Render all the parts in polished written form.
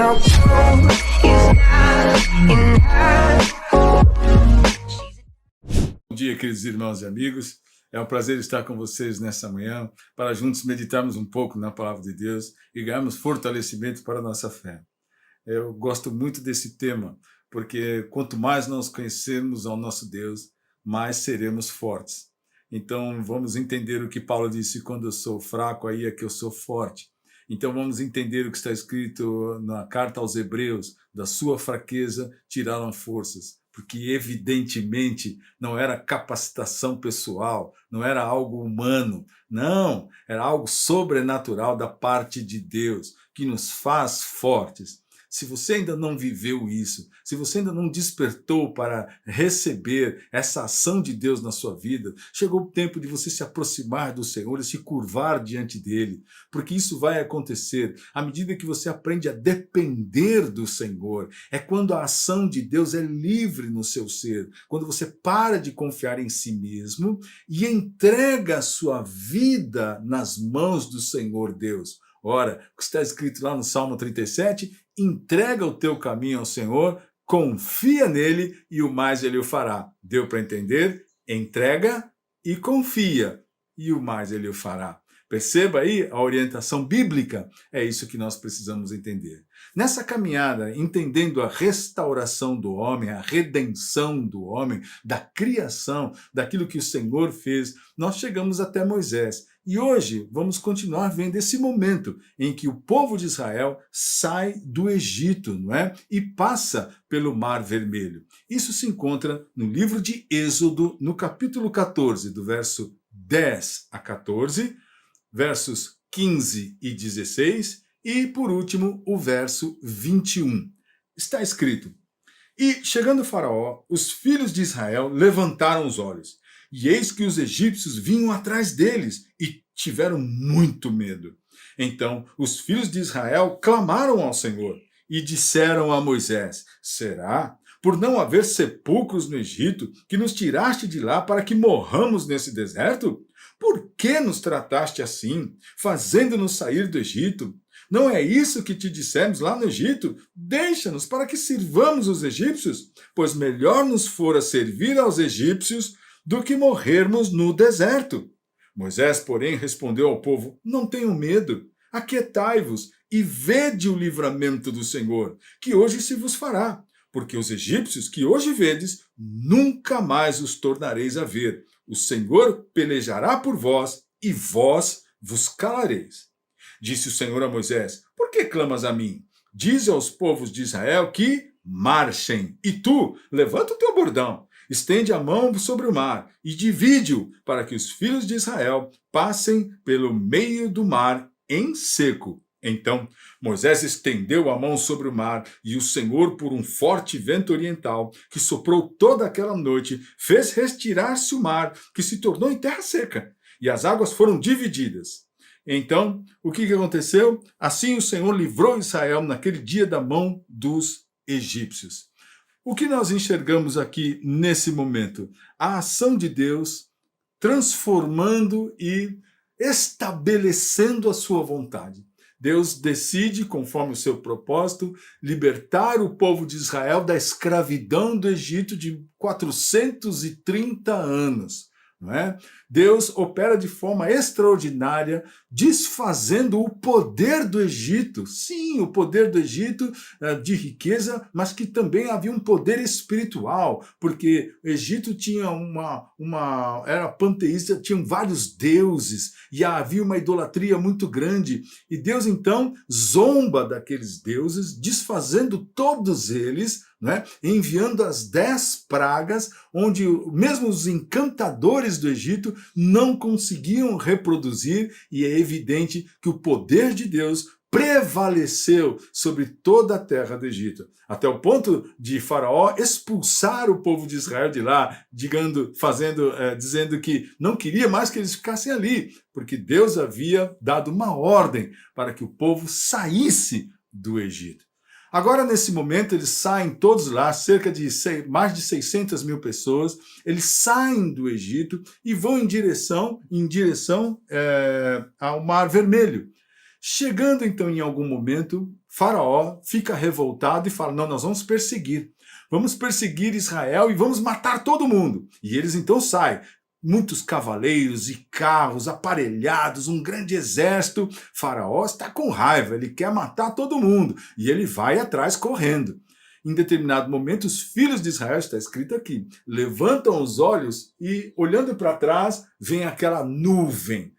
Now gold is not enough. Bom dia, queridos irmãos e amigos. É um prazer estar com vocês nessa manhã para juntos meditarmos um pouco na palavra de Deus e ganharmos fortalecimento para a nossa fé. Eu gosto muito desse tema, porque quanto mais nós conhecermos ao nosso Deus, mais seremos fortes. Então vamos entender o que Paulo disse: quando eu sou fraco, aí é que eu sou forte. Então vamos entender o que está escrito na carta aos Hebreus: da sua fraqueza tiraram forças. Porque evidentemente não era capacitação pessoal, não era algo humano, não, era algo sobrenatural da parte de Deus, que nos faz fortes. Se você ainda não viveu isso, se você ainda não despertou para receber essa ação de Deus na sua vida, chegou o tempo de você se aproximar do Senhor e se curvar diante dele, porque isso vai acontecer à medida que você aprende a depender do Senhor. É quando a ação de Deus é livre no seu ser, quando você para de confiar em si mesmo e entrega a sua vida nas mãos do Senhor Deus. Ora, o que está escrito lá no Salmo 37, entrega o teu caminho ao Senhor, confia nele e o mais ele o fará. Deu para entender? Entrega e confia e o mais ele o fará. Perceba aí a orientação bíblica, é isso que nós precisamos entender. Nessa caminhada, entendendo a restauração do homem, a redenção do homem, da criação, daquilo que o Senhor fez, nós chegamos até Moisés. E hoje vamos continuar vendo esse momento em que o povo de Israel sai do Egito, não é? E passa pelo Mar Vermelho. Isso se encontra no livro de Êxodo, no capítulo 14, do verso 10 a 14, versos 15 e 16, e, por último, o verso 21. Está escrito: E, chegando Faraó, os filhos de Israel levantaram os olhos, e eis que os egípcios vinham atrás deles, e tiveram muito medo. Então, os filhos de Israel clamaram ao Senhor, e disseram a Moisés: Será, por não haver sepulcros no Egito, que nos tiraste de lá para que morramos nesse deserto? Por que nos trataste assim, fazendo-nos sair do Egito? Não é isso que te dissemos lá no Egito? Deixa-nos para que sirvamos os egípcios, pois melhor nos fora servir aos egípcios do que morrermos no deserto. Moisés, porém, respondeu ao povo: Não tenham medo, aquietai-vos e vede o livramento do Senhor, que hoje se vos fará, porque os egípcios que hoje vedes, nunca mais os tornareis a ver. O Senhor pelejará por vós, e vós vos calareis. Disse o Senhor a Moisés: Por que clamas a mim? Dize aos povos de Israel que marchem, e tu, levanta o teu bordão, estende a mão sobre o mar e divide-o, para que os filhos de Israel passem pelo meio do mar em seco. Então Moisés estendeu a mão sobre o mar, e o Senhor, por um forte vento oriental, que soprou toda aquela noite, fez retirar-se o mar, que se tornou em terra seca, e as águas foram divididas. Então, o que aconteceu? Assim o Senhor livrou Israel naquele dia da mão dos egípcios. O que nós enxergamos aqui nesse momento? A ação de Deus transformando e estabelecendo a sua vontade. Deus decide, conforme o seu propósito, libertar o povo de Israel da escravidão do Egito de 430 anos. Não é? Deus opera de forma extraordinária, desfazendo o poder do Egito. Sim, o poder do Egito de riqueza, mas que também havia um poder espiritual, porque o Egito tinha era panteísta, tinham vários deuses, e havia uma idolatria muito grande. E Deus, então, zomba daqueles deuses, desfazendo todos eles, né? Enviando as 10 pragas, onde mesmo os encantadores do Egito não conseguiam reproduzir, e é evidente que o poder de Deus prevaleceu sobre toda a terra do Egito, até o ponto de Faraó expulsar o povo de Israel de lá, dizendo que não queria mais que eles ficassem ali, porque Deus havia dado uma ordem para que o povo saísse do Egito. Agora, nesse momento, eles saem todos lá, cerca de mais de 600 mil pessoas, eles saem do Egito e vão em direção ao Mar Vermelho. Chegando então em algum momento, Faraó fica revoltado e fala, não, nós vamos perseguir Israel e vamos matar todo mundo. E eles então saem, muitos cavaleiros e carros aparelhados, um grande exército. Faraó está com raiva, ele quer matar todo mundo e ele vai atrás correndo. Em determinado momento, os filhos de Israel, está escrito aqui, levantam os olhos e, olhando para trás, vem aquela nuvem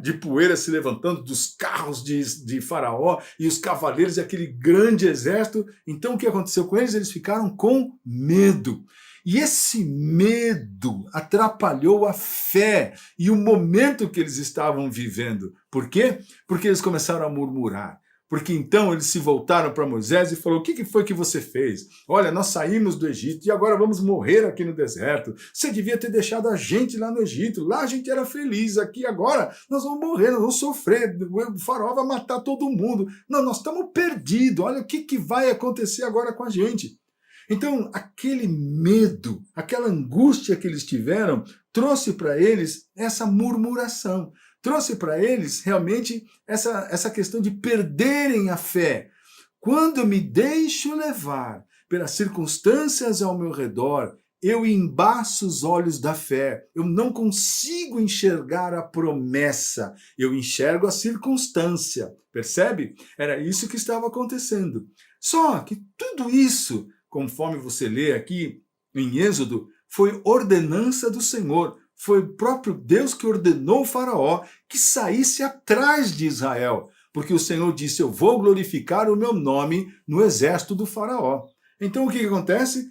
de poeira se levantando dos carros de Faraó e os cavaleiros e aquele grande exército. Então, o que aconteceu com eles? Eles ficaram com medo. E esse medo atrapalhou a fé e o momento que eles estavam vivendo. Por quê? Porque eles começaram a murmurar. Porque então eles se voltaram para Moisés e falaram, o que foi que você fez? Olha, nós saímos do Egito e agora vamos morrer aqui no deserto. Você devia ter deixado a gente lá no Egito. Lá a gente era feliz. Aqui agora nós vamos morrer, nós vamos sofrer. O faraó vai matar todo mundo. Não, nós estamos perdidos. Olha o que vai acontecer agora com a gente. Então, aquele medo, aquela angústia que eles tiveram, trouxe para eles essa murmuração. Trouxe para eles realmente essa questão de perderem a fé. Quando eu me deixo levar pelas circunstâncias ao meu redor, eu embaço os olhos da fé. Eu não consigo enxergar a promessa. Eu enxergo a circunstância. Percebe? Era isso que estava acontecendo. Só que tudo isso, conforme você lê aqui em Êxodo, foi ordenança do Senhor. Foi o próprio Deus que ordenou o faraó que saísse atrás de Israel. Porque o Senhor disse, eu vou glorificar o meu nome no exército do faraó. Então o que acontece?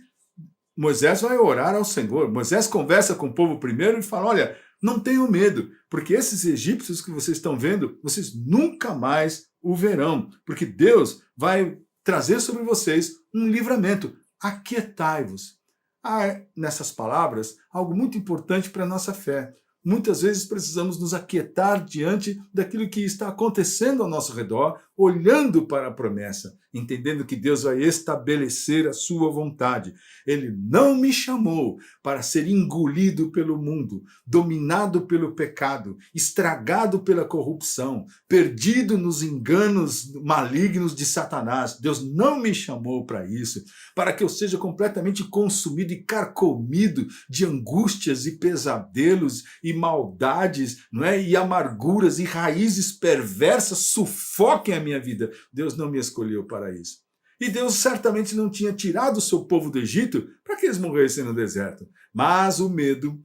Moisés vai orar ao Senhor. Moisés conversa com o povo primeiro e fala, olha, não tenham medo, porque esses egípcios que vocês estão vendo, vocês nunca mais o verão. Porque Deus vai trazer sobre vocês um livramento. Aquietai-vos. Há nessas palavras algo muito importante para a nossa fé. Muitas vezes precisamos nos aquietar diante daquilo que está acontecendo ao nosso redor, olhando para a promessa, entendendo que Deus vai estabelecer a sua vontade. Ele não me chamou para ser engolido pelo mundo, dominado pelo pecado, estragado pela corrupção, perdido nos enganos malignos de Satanás. Deus não me chamou para isso, para que eu seja completamente consumido e carcomido de angústias e pesadelos e maldades, e amarguras e raízes perversas sufoquem a minha vida. Deus não me escolheu para isso. E Deus certamente não tinha tirado o seu povo do Egito para que eles morressem no deserto. Mas o medo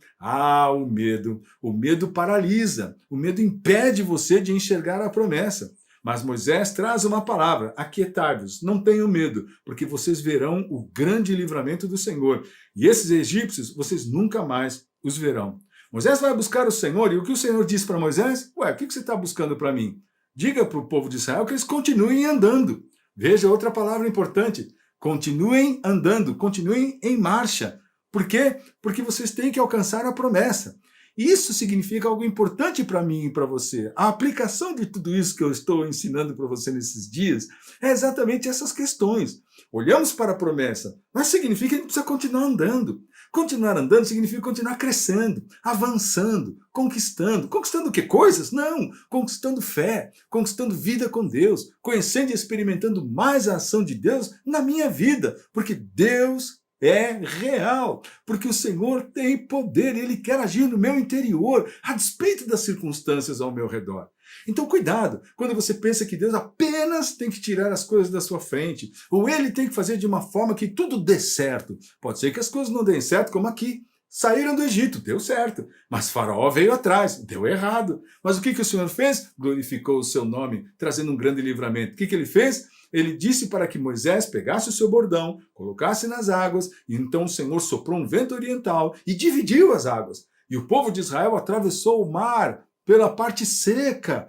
paralisa, o medo impede você de enxergar a promessa. Mas Moisés traz uma palavra, aquietai-vos, não tenham medo, porque vocês verão o grande livramento do Senhor. E esses egípcios, vocês nunca mais os verão. Moisés vai buscar o Senhor, e o que o Senhor diz para Moisés? O que você está buscando para mim? Diga para o povo de Israel que eles continuem andando. Veja outra palavra importante. Continuem andando, continuem em marcha. Por quê? Porque vocês têm que alcançar a promessa. Isso significa algo importante para mim e para você. A aplicação de tudo isso que eu estou ensinando para você nesses dias é exatamente essas questões. Olhamos para a promessa, mas significa que a gente precisa continuar andando. Continuar andando significa continuar crescendo, avançando, conquistando. Conquistando o quê? Coisas? Não. Conquistando fé, conquistando vida com Deus, conhecendo e experimentando mais a ação de Deus na minha vida. Porque Deus é real, porque o Senhor tem poder, Ele quer agir no meu interior, a despeito das circunstâncias ao meu redor. Então cuidado, quando você pensa que Deus apenas tem que tirar as coisas da sua frente, ou Ele tem que fazer de uma forma que tudo dê certo. Pode ser que as coisas não deem certo, como aqui. Saíram do Egito, deu certo, mas Faraó veio atrás, deu errado. Mas o que o Senhor fez? Glorificou o seu nome, trazendo um grande livramento. O que Ele fez? Ele disse para que Moisés pegasse o seu bordão, colocasse nas águas, e então o Senhor soprou um vento oriental e dividiu as águas. E o povo de Israel atravessou o mar pela parte seca,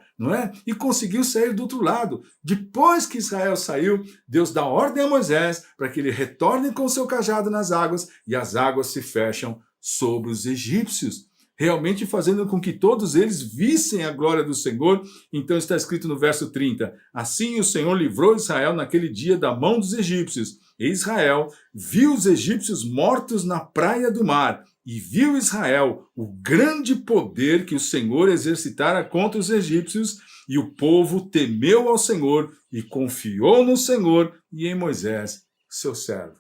e conseguiu sair do outro lado. Depois que Israel saiu, Deus dá ordem a Moisés para que ele retorne com o seu cajado nas águas, e as águas se fecham sobre os egípcios, realmente fazendo com que todos eles vissem a glória do Senhor. Então está escrito no verso 30, assim o Senhor livrou Israel naquele dia da mão dos egípcios. E Israel viu os egípcios mortos na praia do mar, e viu Israel o grande poder que o Senhor exercitara contra os egípcios, E o povo temeu ao Senhor e confiou no Senhor e em Moisés, seu servo.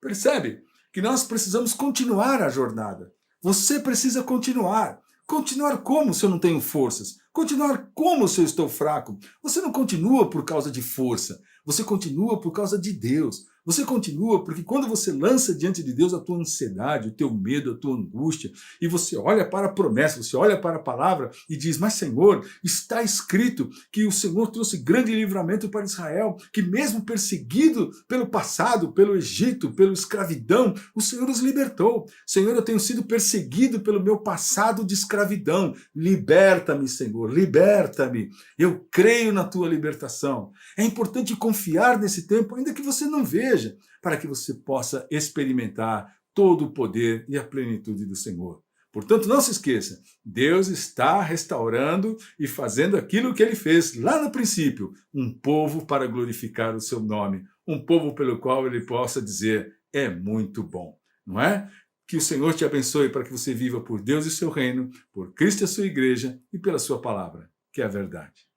Percebe que nós precisamos continuar a jornada. Você precisa continuar. Continuar como se eu não tenho forças? Continuar como se eu estou fraco? Você não continua por causa de força. Você continua por causa de Deus. Você continua porque quando você lança diante de Deus a tua ansiedade, o teu medo, a tua angústia, e você olha para a promessa, você olha para a palavra e diz, mas Senhor, está escrito que o Senhor trouxe grande livramento para Israel, que mesmo perseguido pelo passado, pelo Egito, pela escravidão, o Senhor os libertou. Senhor, eu tenho sido perseguido pelo meu passado de escravidão. Liberta-me, Senhor, liberta-me. Eu creio na tua libertação. É importante confiar nesse tempo, ainda que você não veja, para que você possa experimentar todo o poder e a plenitude do Senhor. Portanto, não se esqueça, Deus está restaurando e fazendo aquilo que ele fez lá no princípio, um povo para glorificar o seu nome, um povo pelo qual ele possa dizer, é muito bom, não é? Que o Senhor te abençoe para que você viva por Deus e seu reino, por Cristo e a sua igreja e pela sua palavra, que é a verdade.